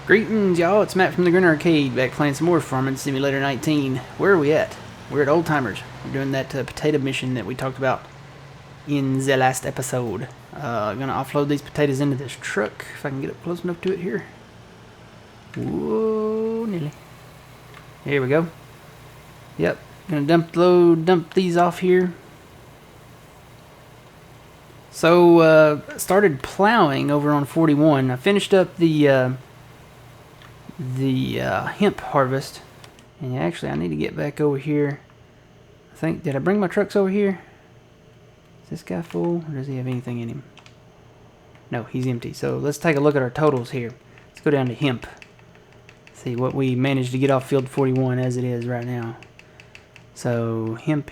Greetings, y'all. It's Matt from the Grin Arcade, back playing some more Farming Simulator 19. Where are we at? We're at Old Timers. We're doing that potato mission that we talked about in the last episode. I'm gonna offload these potatoes into this truck, if I can get up close enough to it here. Whoa, nearly. Here we go. Yep, gonna dump these off here. So, started plowing over on 41. I finished up the hemp harvest, and actually I need to get back over here. I think, did I bring my trucks over here? Is this guy full, or does he have anything in him? No, he's empty. So let's take a look at our totals here. Let's go down to hemp, see what we managed to get off field 41 as it is right now. So hemp.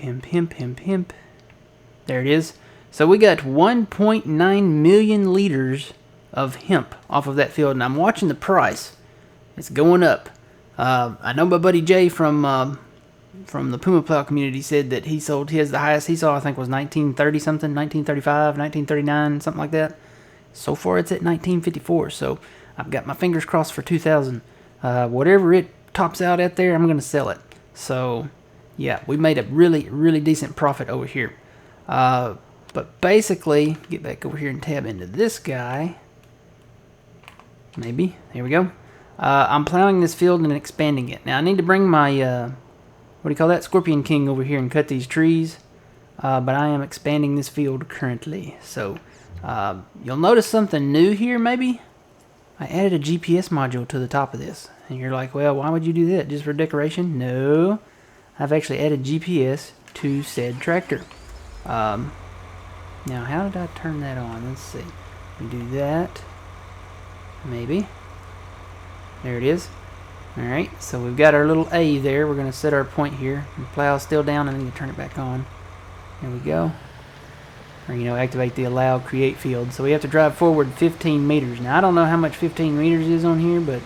There it is. So we got 1.9 million liters of hemp off of that field, and I'm watching the price. It's going up. I know my buddy Jay from the Puma Plow community said that he sold his, the highest he saw I think was 1930 something, 1935, 1939, something like that. So far it's at 1954, so I've got my fingers crossed for 2000. Whatever it tops out at there, I'm going to sell it. So yeah, we made a really decent profit over here. But basically, get back over here and tab into this guy. Maybe. There we go. I'm plowing this field and expanding it. Now, I need to bring my, what do you call that? Scorpion King over here and cut these trees. But I am expanding this field currently. So, you'll notice something new here, maybe? I added a GPS module to the top of this. And you're like, well, why would you do that? Just for decoration? No. I've actually added GPS to said tractor. Now, how did I turn that on? Let's see. We do that. Maybe. There it is. Alright, so we've got our little A there. We're going to set our point here. The plow's still down, and then you turn it back on. There we go. Or, activate the allow create field. So we have to drive forward 15 meters. Now, I don't know how much 15 meters is on here, but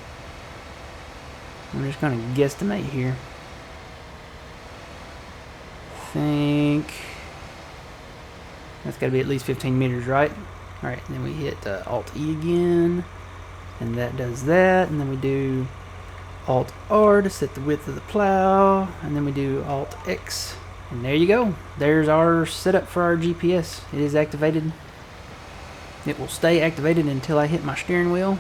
I'm just going to guesstimate here. I think that's got to be at least 15 meters, right? Alright, then we hit Alt-E again. And that does that, and then we do Alt-R to set the width of the plow, and then we do Alt-X, and there you go. There's our setup for our GPS. It is activated. It will stay activated until I hit my steering wheel.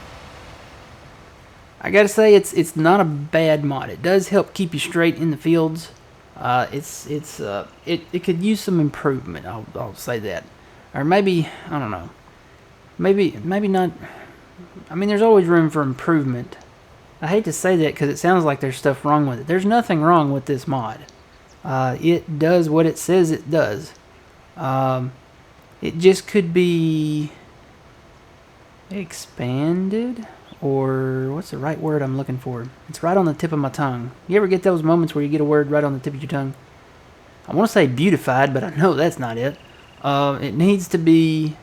I gotta say, it's not a bad mod. It does help keep you straight in the fields. It could use some improvement. I'll say that, or maybe I don't know. Maybe not. I mean, there's always room for improvement. I hate to say that because it sounds like there's stuff wrong with it. There's nothing wrong with this mod. It does what it says it does. It just could be expanded, or what's the right word I'm looking for? It's right on the tip of my tongue. You ever get those moments where you get a word right on the tip of your tongue? I want to say beautified, but I know that's not it. It needs to be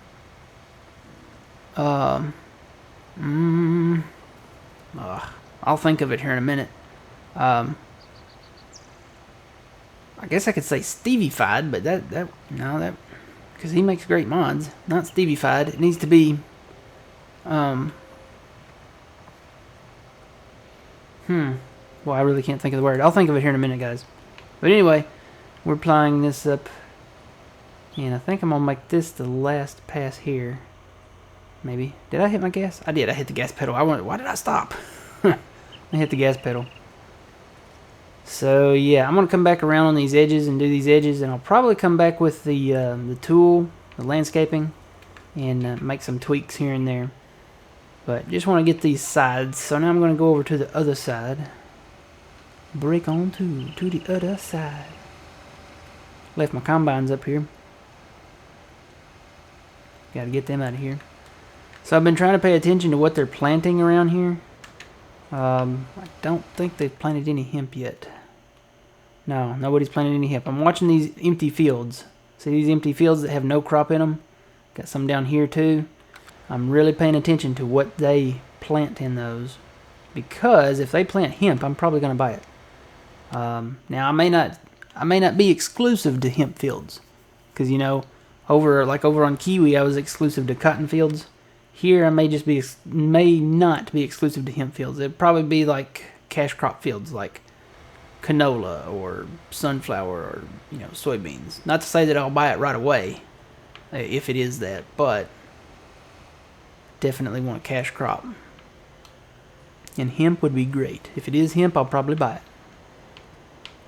I'll think of it here in a minute. I guess I could say Stevie-fied, but that because he makes great mods. Not Stevie-fied. It needs to be well, I really can't think of the word. I'll think of it here in a minute, guys. But anyway, we're plowing this up, and I think I'm gonna make this the last pass here. Maybe. Did I hit my gas? I did. I hit the gas pedal. Why did I stop? I hit the gas pedal. So yeah, I'm gonna come back around on these edges and do these edges, and I'll probably come back with the tool, the landscaping, and make some tweaks here and there. But just want to get these sides. So now I'm gonna go over to the other side. Break on to the other side. Left my combines up here. Got to get them out of here. So I've been trying to pay attention to what they're planting around here. I don't think they've planted any hemp yet. No, nobody's planted any hemp. I'm watching these empty fields. See these empty fields that have no crop in them? Got some down here too. I'm really paying attention to what they plant in those. Because if they plant hemp, I'm probably going to buy it. Now I may not be exclusive to hemp fields. Because over on Kiwi I was exclusive to cotton fields. Here I may just be may not be exclusive to hemp fields. It'd probably be like cash crop fields like canola or sunflower or soybeans. Not to say that I'll buy it right away if it is that, but definitely want a cash crop. And hemp would be great. If it is hemp, I'll probably buy it.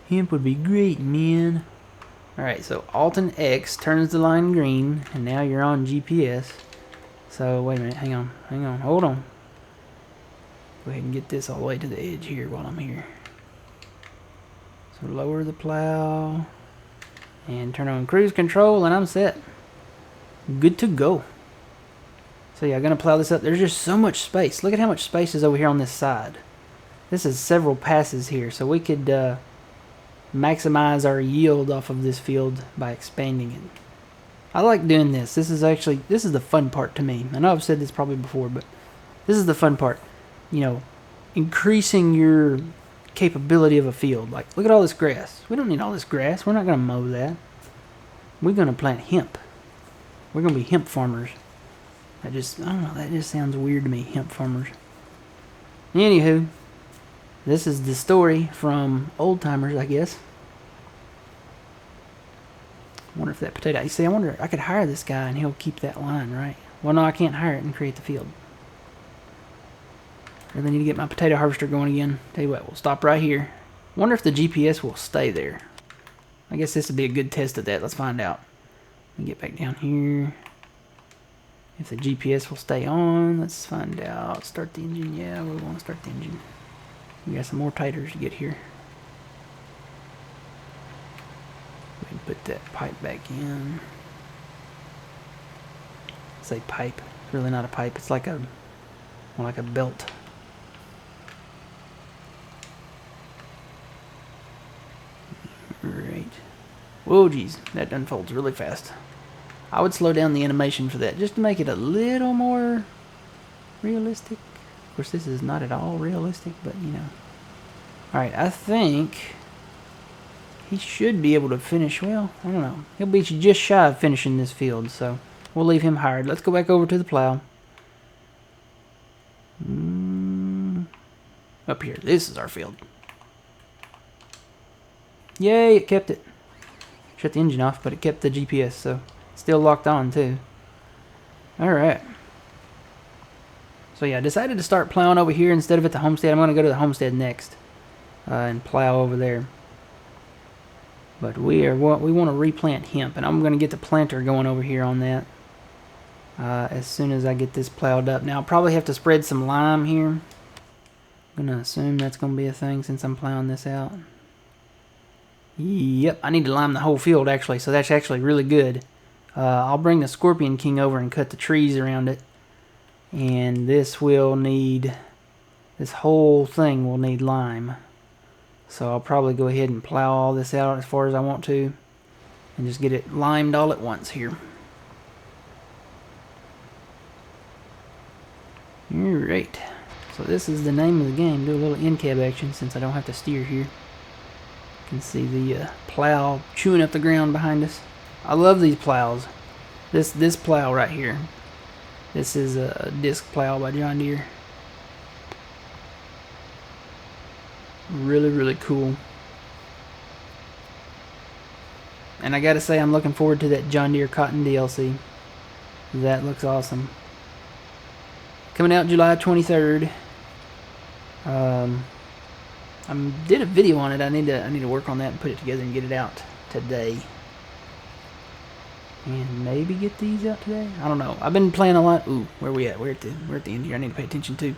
Hemp would be great, man. Alright, so Alt and X turns the line green, and now you're on GPS. So, wait a minute, hang on, hold on. Go ahead and get this all the way to the edge here while I'm here. So lower the plow, and turn on cruise control, and I'm set. Good to go. So yeah, I'm going to plow this up. There's just so much space. Look at how much space is over here on this side. This is several passes here, so we could maximize our yield off of this field by expanding it. I like doing this. This is the fun part to me. I know I've said this probably before, but this is the fun part. Increasing your capability of a field. Like, look at all this grass. We don't need all this grass. We're not going to mow that. We're going to plant hemp. We're going to be hemp farmers. I don't know, that just sounds weird to me, hemp farmers. Anywho, this is the story from Old Timers, I guess. I wonder if that potato... You see, I wonder, I could hire this guy and he'll keep that line, right? Well, no, I can't hire it and create the field. I really need to get my potato harvester going again. Tell you what, we'll stop right here. Wonder if the GPS will stay there. I guess this would be a good test of that. Let's find out. Let me get back down here. If the GPS will stay on, let's find out. Start the engine. Yeah, we want to start the engine. We got some more taters to get here. Go ahead and put that pipe back in. Say pipe. It's really not a pipe. It's like more like a belt. Right. Whoa, geez, that unfolds really fast. I would slow down the animation for that, just to make it a little more realistic. Of course, this is not at all realistic, but Alright, I think he should be able to finish, well, I don't know. He'll be just shy of finishing this field, so we'll leave him hired. Let's go back over to the plow. Up here, this is our field. Yay, it kept it. Shut the engine off, but it kept the GPS, so still locked on too. Alright. So yeah, I decided to start plowing over here instead of at the homestead. I'm going to go to the homestead next and plow over there. But we want to replant hemp, and I'm going to get the planter going over here on that as soon as I get this plowed up. Now I'll probably have to spread some lime here. I'm going to assume that's going to be a thing since I'm plowing this out. Yep, I need to lime the whole field actually, so that's actually really good. I'll bring the Scorpion King over and cut the trees around it. And this whole thing will need lime. So I'll probably go ahead and plow all this out as far as I want to. And just get it limed all at once here. Alright. So this is the name of the game. Do a little in-cab action since I don't have to steer here. You can see the plow chewing up the ground behind us. I love these plows. This plow right here. This is a disc plow by John Deere. Really, really cool. And I gotta say, I'm looking forward to that John Deere Cotton DLC. That looks awesome. Coming out July 23rd. I did a video on it. I need to work on that and put it together and get it out today. And maybe get these out today. I don't know. I've been playing a lot. Ooh, where we at? We're at the end here. I need to pay attention to.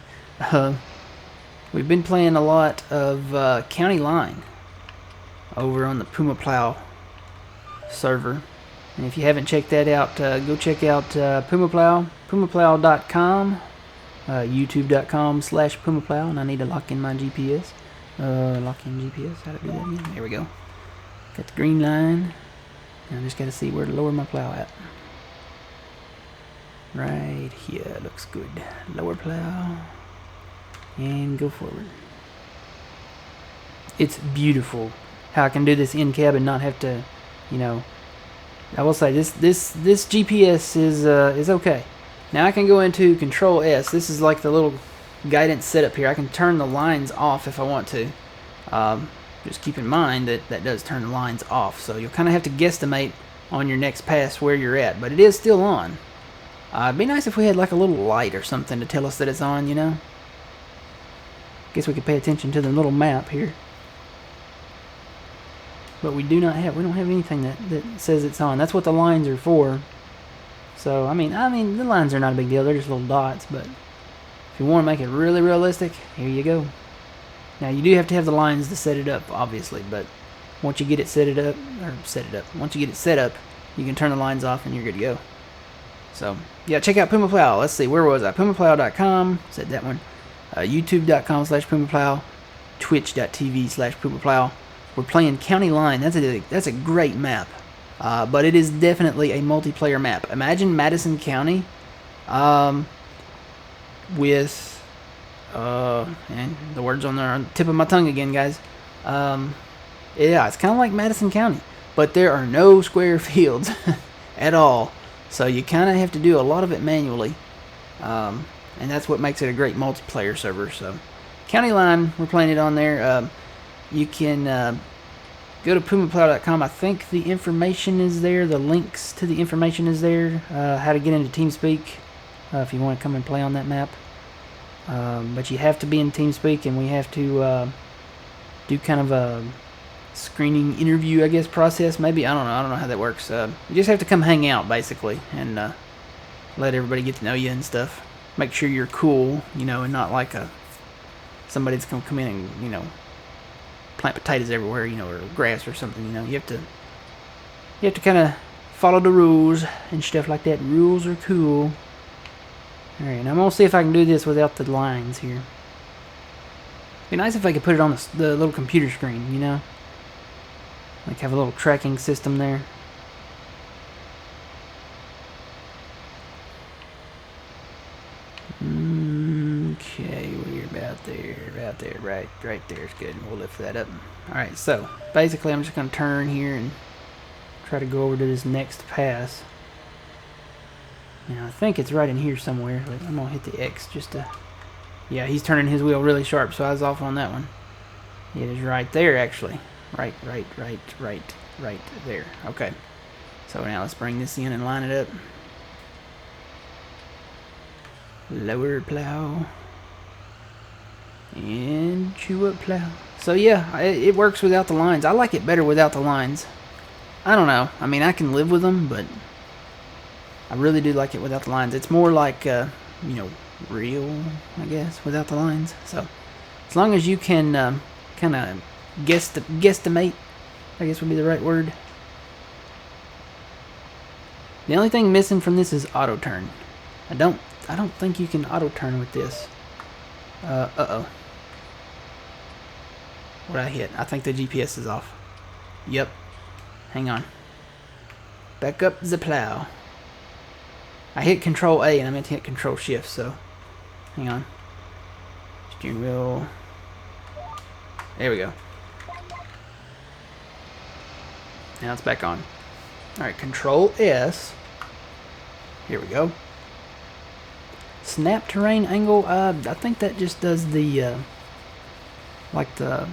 We've been playing a lot of County Line over on the Puma Plow server. And if you haven't checked that out, go check out Puma Plow, pumaplow.com, youtube.com/pumaplow. And I need to lock in my GPS. Lock in GPS. How to do that again? There we go. Got the green line. Now I just got to see where to lower my plow at. Right here. Looks good. Lower plow. And go forward. It's beautiful how I can do this in cab and not have to, I will say this GPS is okay. Now I can go into Control S. This is like the little guidance setup here. I can turn the lines off if I want to. Just keep in mind that that does turn the lines off, so you'll kind of have to guesstimate on your next pass where you're at, but it is still on. It'd be nice if we had like a little light or something to tell us that it's on, you know? Guess we could pay attention to the little map here. But we don't have anything that says it's on. That's what the lines are for. So, I mean, the lines are not a big deal. They're just little dots, but if you want to make it really realistic, here you go. Now, you do have to have the lines to set it up, obviously, but once you get it once you get it set up, you can turn the lines off and you're good to go. So, yeah, check out Puma Plow. Let's see, where was I? PumaPlow.com, said that one. YouTube.com/PumaPlow, Twitch.tv/PumaPlow. We're playing County Line. That's a great map, but it is definitely a multiplayer map. Imagine Madison County, with and the words on the tip of my tongue again, guys. Yeah, it's kind of like Madison County, but there are no square fields at all. So you kind of have to do a lot of it manually, and that's what makes it a great multiplayer server. So, County Line, we're playing it on there. You can go to PumaPlow.com. I think the information is there. The links to the information is there. How to get into TeamSpeak if you want to come and play on that map. But you have to be in TeamSpeak, and we have to do kind of a screening interview, I guess, process. Maybe, I don't know how that works. You just have to come hang out, basically, and let everybody get to know you and stuff. Make sure you're cool, you know, and not like somebody that's gonna come in and, you know, plant potatoes everywhere, you know, or grass or something. You know, you have to kind of follow the rules and stuff like that. Rules are cool. All right, now I'm gonna see if I can do this without the lines here. Be nice if I could put it on the little computer screen, you know, like have a little tracking system there. Okay, we're about there, right there is good. We'll lift that up. Alright, so basically I'm just going to turn here and try to go over to this next pass. Now I think it's right in here somewhere. I'm going to hit the X just to... Yeah, he's turning his wheel really sharp, so I was off on that one. It is right there, actually. Right there. Okay. So now let's bring this in and line it up. Lower plow. And chew up plow. So yeah, it works without the lines. I like it better without the lines. I don't know. I mean, I can live with them, but I really do like it without the lines. It's more like, you know, real, I guess, without the lines. So as long as you can kind of guesstimate, I guess would be the right word. The only thing missing from this is auto turn. I don't think you can auto turn with this. Uh-oh. What I hit? I think the GPS is off. Yep. Hang on. Back up the plow. I hit Control A and I meant to hit Control Shift, so hang on. Steering wheel. There we go. Now it's back on. Alright, Control S. Here we go. Snap terrain angle, I think that just does the like the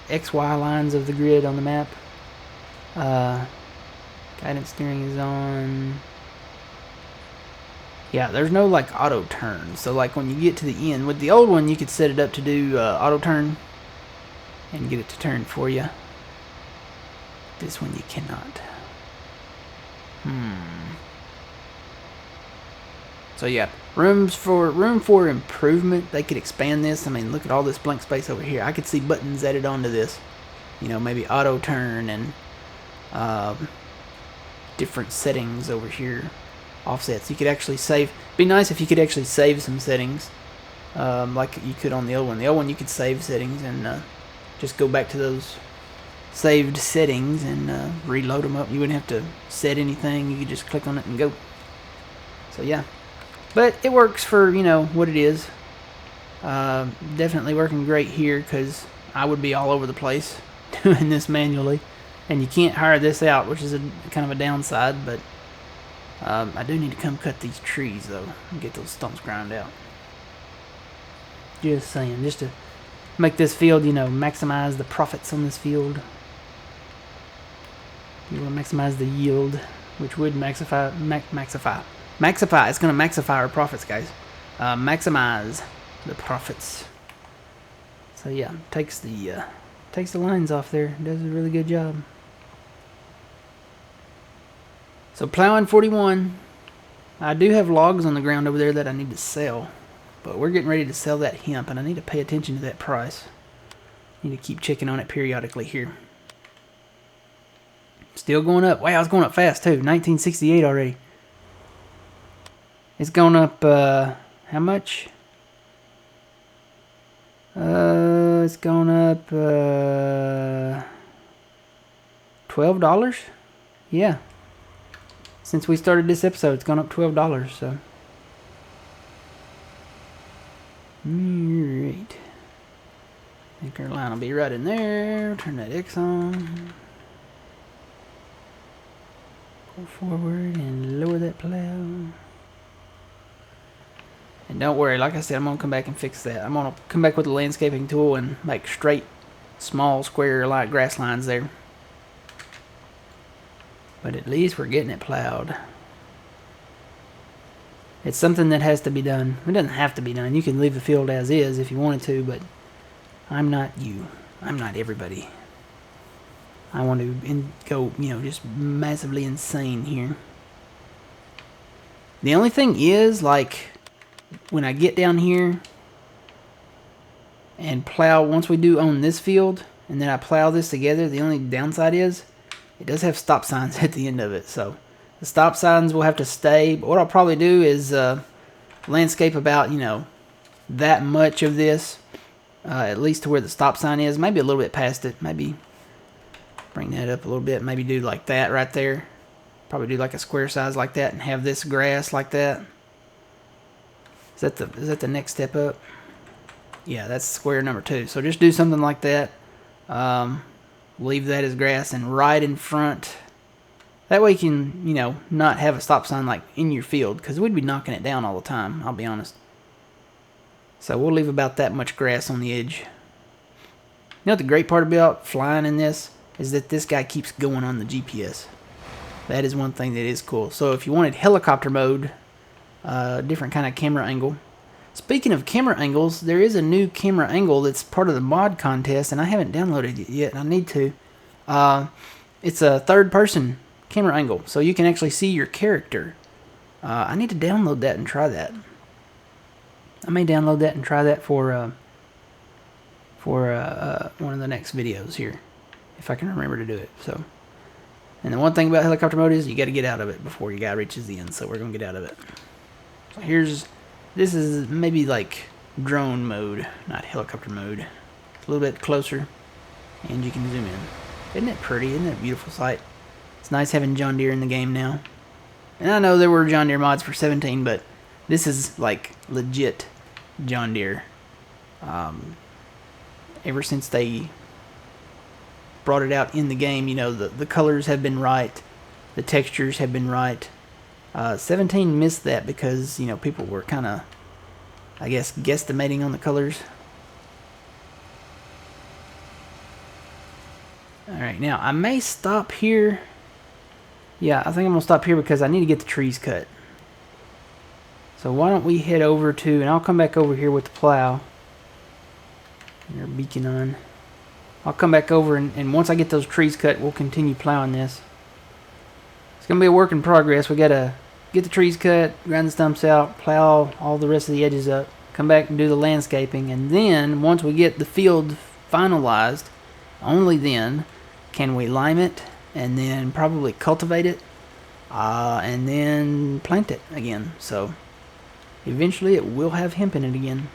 XY lines of the grid on the map. Guidance steering is on. Yeah, there's no like auto turn. So like when you get to the end, with the old one you could set it up to do auto turn and get it to turn for you. This one you cannot. So yeah, room for improvement. They could expand this. I mean, look at all this blank space over here. I could see buttons added onto this. You know, maybe auto turn and different settings over here. Offsets. You could actually save. It'd be nice if you could actually save some settings, like you could on the old one. The old one you could save settings and just go back to those saved settings and reload them up. You wouldn't have to set anything. You could just click on it and go. So yeah. But it works for, you know, what it is. Definitely working great here because I would be all over the place doing this manually. And you can't hire this out, which is kind of a downside. But I do need to come cut these trees, though, and get those stumps ground out. Just saying, just to make this field, maximize the profits on this field. You want to maximize the yield, which would maxify. It's going to maxify our profits, guys. Maximize the profits. So yeah, takes the lines off there. Does a really good job. So plowing 41. I do have logs on the ground over there that I need to sell, but we're getting ready to sell that hemp, and I need to pay attention to that price. Need to keep checking on it periodically here. Still going up. Wow, it's going up fast too. 1968 already. It's going up, how much? It's going up, $12? Yeah. Since we started this episode, it's gone up $12, so. Alright. I think our line will be right in there. Turn that X on. Go forward and lower that plow. And don't worry, like I said, I'm going to come back and fix that. I'm going to come back with the landscaping tool and make straight, small, square, light grass lines there. But at least we're getting it plowed. It's something that has to be done. It doesn't have to be done. You can leave the field as is if you wanted to, but I'm not you. I'm not everybody. I want to go, just massively insane here. The only thing is, like, when I get down here and plow, once we do own this field, and then I plow this together, the only downside is it does have stop signs at the end of it. So the stop signs will have to stay. But what I'll probably do is landscape about, that much of this, at least to where the stop sign is. Maybe a little bit past it. Maybe bring that up a little bit. Maybe do like that right there. Probably do like a square size like that and have this grass like that. Is that the next step up? Yeah, that's square number 2. So just do something like that. Leave that as grass, and right in front. That way you can, not have a stop sign like in your field, because we'd be knocking it down all the time, I'll be honest. So we'll leave about that much grass on the edge. You know what the great part about flying in this is that this guy keeps going on the GPS. That is one thing that is cool. So if you wanted helicopter mode, different kind of camera angle. Speaking of camera angles, there is a new camera angle that's part of the mod contest, and I haven't downloaded it yet, and I need to. It's a third-person camera angle, so you can actually see your character. I need to download that and try that. I may download that and try that for one of the next videos here, if I can remember to do it. So, and the one thing about helicopter mode is you got to get out of it before your guy reaches the end, so we're going to get out of it. So this is maybe like drone mode, not helicopter mode. It's a little bit closer, and you can zoom in. Isn't it pretty? Isn't it a beautiful sight? It's nice having John Deere in the game now. And I know there were John Deere mods for 17, but this is like legit John Deere. Ever since they brought it out in the game, the colors have been right, the textures have been right. 17 missed that because, people were kind of, I guess, guesstimating on the colors. Alright, now I may stop here. Yeah, I think I'm going to stop here because I need to get the trees cut. So why don't we head over to, and I'll come back over here with the plow. Your beacon on. I'll come back over and once I get those trees cut, we'll continue plowing this. It's going to be a work in progress. We got to get the trees cut, grind the stumps out, plow all the rest of the edges up, come back and do the landscaping, and then once we get the field finalized, only then can we lime it and then probably cultivate it and then plant it again. So eventually it will have hemp in it again.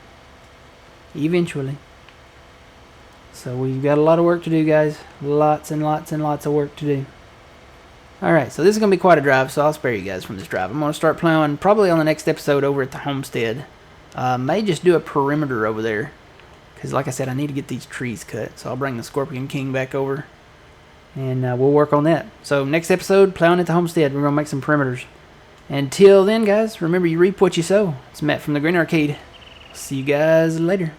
Eventually. So we've got a lot of work to do, guys. Lots and lots and lots of work to do. Alright, so this is going to be quite a drive, so I'll spare you guys from this drive. I'm going to start plowing probably on the next episode over at the homestead. May just do a perimeter over there, because like I said, I need to get these trees cut. So I'll bring the Scorpion King back over, and we'll work on that. So next episode, plowing at the homestead. We're going to make some perimeters. Until then, guys, remember you reap what you sow. It's Matt from the Green Arcade. See you guys later.